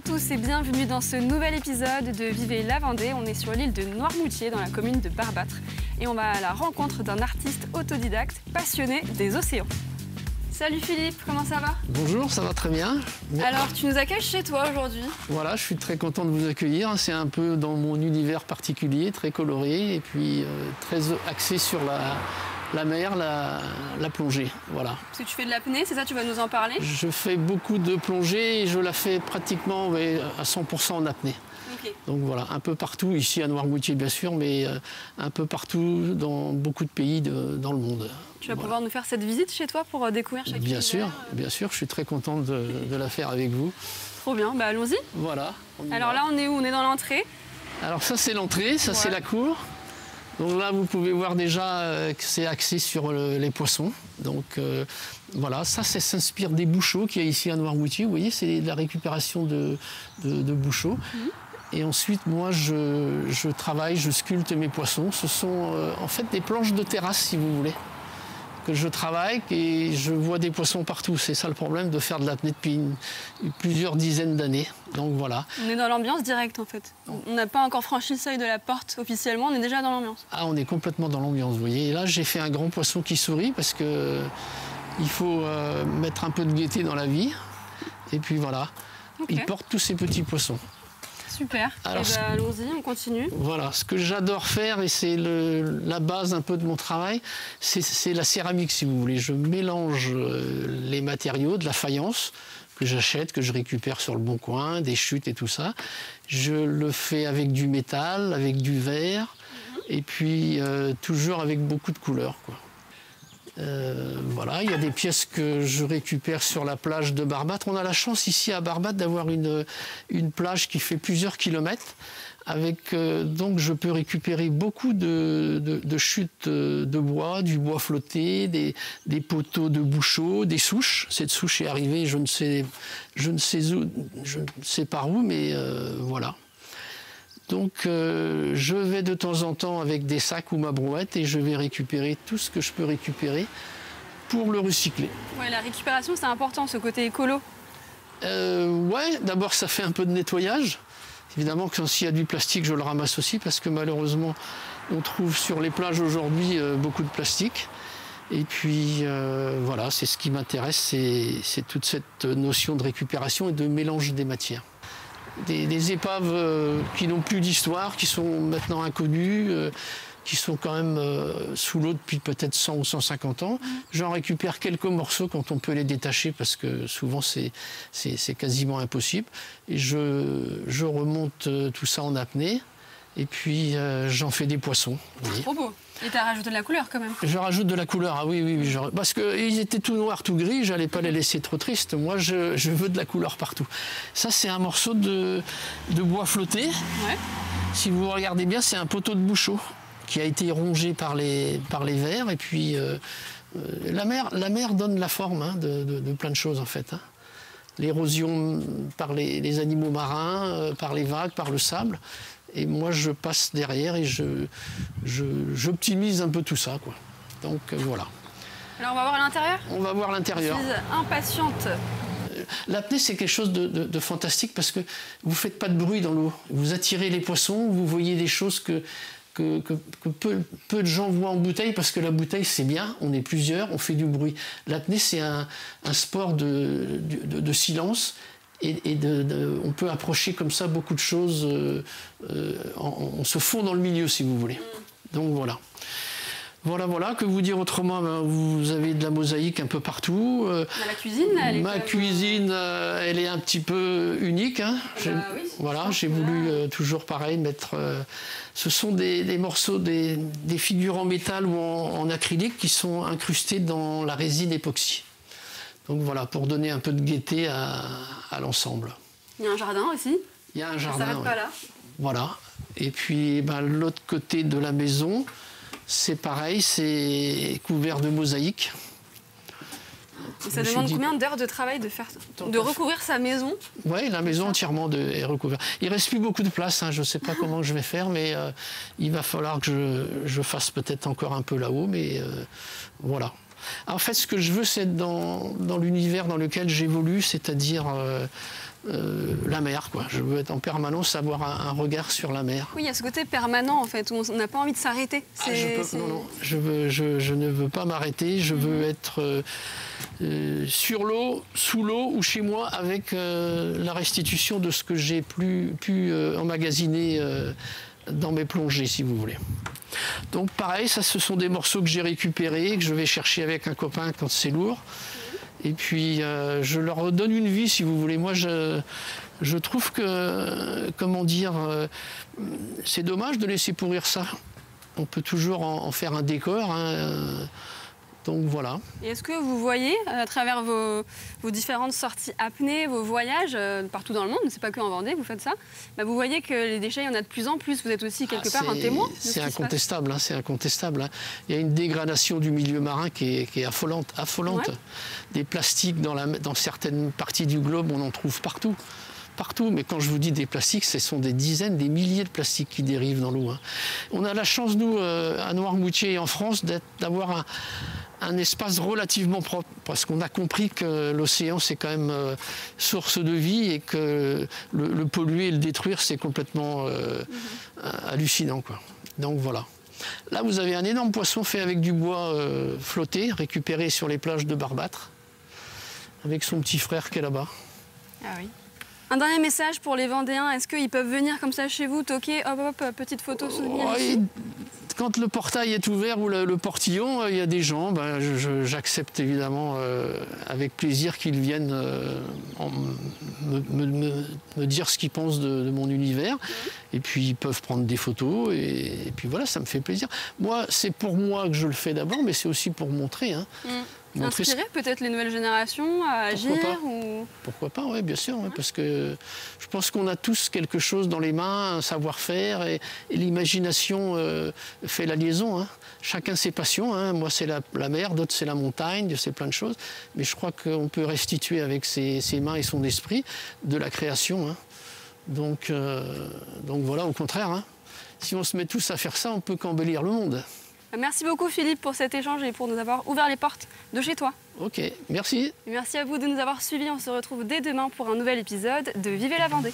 tous et bienvenue dans ce nouvel épisode de Vivez la Vendée. On est sur l'île de Noirmoutier dans la commune de Barbâtre et on va à la rencontre d'un artiste autodidacte passionné des océans. Salut Philippe, comment ça va? Bonjour, ça va très bien. Alors tu nous accueilles chez toi aujourd'hui? Voilà, je suis très content de vous accueillir. C'est un peu dans mon univers particulier, très coloré et puis très axé sur la mer, la plongée. Voilà. Parce que tu fais de l'apnée, c'est ça, tu vas nous en parler? Je fais beaucoup de plongée et je la fais pratiquement à 100% en apnée. Okay. Donc voilà, un peu partout, ici à Noirmoutier bien sûr, mais un peu partout dans beaucoup de pays dans le monde. Tu vas pouvoir nous faire cette visite chez toi pour découvrir chaque Bien sûr, bien sûr, je suis très content de la faire avec vous. Trop bien, bah allons-y. Voilà. Alors là, on est où? On est dans l'entrée. Alors ça c'est l'entrée, ça c'est la cour. Donc là, vous pouvez voir déjà que c'est axé sur les poissons. Donc voilà, ça s'inspire des bouchots qu'il y a ici à Noirmoutier. Vous voyez, c'est la récupération de bouchots. Et ensuite, moi, je travaille, je sculpte mes poissons. Ce sont en fait des planches de terrasse, si vous voulez, que je travaille et je vois des poissons partout. C'est ça le problème de faire de l'apnée depuis plusieurs dizaines d'années. Donc voilà. On est dans l'ambiance directe en fait. On n'a pas encore franchi le seuil de la porte officiellement, on est déjà dans l'ambiance. Ah, on est complètement dans l'ambiance, vous voyez. Et là, j'ai fait un grand poisson qui sourit parce que il faut mettre un peu de gaieté dans la vie. Et puis voilà, Okay. il porte tous ces petits poissons. Super. Alors, allons-y, on continue. Voilà, ce que j'adore faire, et c'est la base un peu de mon travail, c'est la céramique, si vous voulez. Je mélange les matériaux, de la faïence, que j'achète, que je récupère sur le Bon Coin, des chutes et tout ça. Je le fais avec du métal, avec du verre, et puis toujours avec beaucoup de couleurs, quoi. Voilà, il y a des pièces que je récupère sur la plage de Barbâtre. On a la chance ici à Barbâtre d'avoir une plage qui fait plusieurs kilomètres. Donc je peux récupérer beaucoup de chutes de bois, du bois flotté, des poteaux de bouchot, des souches. Cette souche est arrivée, je ne sais par où, mais voilà. Donc je vais de temps en temps avec des sacs ou ma brouette et je vais récupérer tout ce que je peux récupérer pour le recycler. Ouais, la récupération c'est important, ce côté écolo. Ouais, d'abord ça fait un peu de nettoyage. Évidemment que s'il y a du plastique, je le ramasse aussi parce que malheureusement on trouve sur les plages aujourd'hui beaucoup de plastique. Et puis voilà, c'est ce qui m'intéresse, c'est toute cette notion de récupération et de mélange des matières. Des épaves qui n'ont plus d'histoire, qui sont maintenant inconnues, qui sont quand même sous l'eau depuis peut-être 100 ou 150 ans. J'en récupère quelques morceaux quand on peut les détacher parce que souvent c'est quasiment impossible. Et je remonte tout ça en apnée et puis j'en fais des poissons. Trop beau. Et tu as rajouté de la couleur quand même? Je rajoute de la couleur, ah oui. Parce qu'ils étaient tout noirs, tout gris, j'allais pas les laisser trop tristes. Moi, je veux de la couleur partout. Ça, c'est un morceau de bois flotté. Ouais. Si vous regardez bien, c'est un poteau de bouchot qui a été rongé par les vers. Et puis, la mer donne la forme de plein de choses, en fait. L'érosion par les animaux marins, par les vagues, par le sable. Et moi, je passe derrière et j'optimise un peu tout ça, quoi. Donc, voilà. Alors, on va voir à l'intérieur? On va voir l'intérieur. Je suis impatiente. L'apnée, c'est quelque chose de fantastique parce que vous ne faites pas de bruit dans l'eau. Vous attirez les poissons, vous voyez des choses que peu de gens voient en bouteille parce que la bouteille, c'est bien, on est plusieurs, on fait du bruit. L'apnée, c'est un sport de silence. Et on peut approcher comme ça beaucoup de choses, on se fond dans le milieu si vous voulez. Donc voilà. Voilà, que vous dire autrement, vous avez de la mosaïque un peu partout. La cuisine, ma cuisine, elle est un petit peu unique. Hein. Oui, voilà, j'ai voulu toujours pareil mettre... ce sont des morceaux, des figures en métal ou en acrylique qui sont incrustées dans la résine époxy. Donc voilà, pour donner un peu de gaieté à l'ensemble. Il y a un jardin aussi? Il y a un jardin, ça s'arrête pas là. Voilà. Et puis l'autre côté de la maison, c'est pareil, c'est couvert de mosaïques. Ça demande combien d'heures de travail de recouvrir sa maison? Oui, la maison entièrement est recouverte. Il ne reste plus beaucoup de place, hein. Je ne sais pas comment je vais faire, mais il va falloir que je fasse peut-être encore un peu là-haut, mais voilà. En fait, ce que je veux, c'est être dans l'univers dans lequel j'évolue, c'est-à-dire la mer, quoi. Je veux être en permanence, avoir un regard sur la mer. Oui, il y a ce côté permanent, en fait, où on n'a pas envie de s'arrêter. Non, je ne veux pas m'arrêter, je veux être sur l'eau, sous l'eau ou chez moi avec la restitution de ce que j'ai pu emmagasiner dans mes plongées, si vous voulez. Donc pareil, ça, ce sont des morceaux que j'ai récupérés, que je vais chercher avec un copain quand c'est lourd. Et puis je leur donne une vie, si vous voulez. Moi, je trouve que, comment dire, c'est dommage de laisser pourrir ça. On peut toujours en faire un décor, hein, donc voilà. Et est-ce que vous voyez, à travers vos différentes sorties apnées, vos voyages partout dans le monde, c'est pas que en Vendée que vous faites ça, bah vous voyez que les déchets, il y en a de plus en plus. Vous êtes aussi quelque part un témoin de ce qui se passe. C'est incontestable. Hein. Il y a une dégradation du milieu marin qui est affolante. Ouais. Des plastiques dans certaines parties du globe, on en trouve partout. Mais quand je vous dis des plastiques, ce sont des dizaines, des milliers de plastiques qui dérivent dans l'eau. Hein. On a la chance, nous, à Noirmoutier et en France, d'avoir un espace relativement propre, parce qu'on a compris que l'océan, c'est quand même source de vie et que le polluer et le détruire, c'est complètement hallucinant, quoi. Donc voilà. Là, vous avez un énorme poisson fait avec du bois flotté, récupéré sur les plages de Barbâtre, avec son petit frère qui est là-bas. Ah oui. Un dernier message pour les Vendéens, est-ce qu'ils peuvent venir comme ça chez vous, toquer, hop, petite photo, souvenir ici ? Quand le portail est ouvert ou le portillon, il y a des gens, ben, j'accepte évidemment avec plaisir qu'ils viennent me dire ce qu'ils pensent de mon univers. Et puis ils peuvent prendre des photos et puis voilà, ça me fait plaisir. Moi, c'est pour moi que je le fais d'abord, mais c'est aussi pour montrer. Hein. Inspirer peut-être les nouvelles générations à agir ou... Pourquoi pas, oui, bien sûr, ouais, parce que je pense qu'on a tous quelque chose dans les mains, un savoir-faire, et l'imagination fait la liaison. Hein. Chacun ses passions, hein. Moi c'est la mer, d'autres c'est la montagne, c'est plein de choses, mais je crois qu'on peut restituer avec ses mains et son esprit de la création. Hein. Donc voilà, au contraire, hein. Si on se met tous à faire ça, on peut qu'embellir le monde. Merci beaucoup Philippe pour cet échange et pour nous avoir ouvert les portes de chez toi. Ok, merci. Et merci à vous de nous avoir suivis. On se retrouve dès demain pour un nouvel épisode de Vivez la Vendée.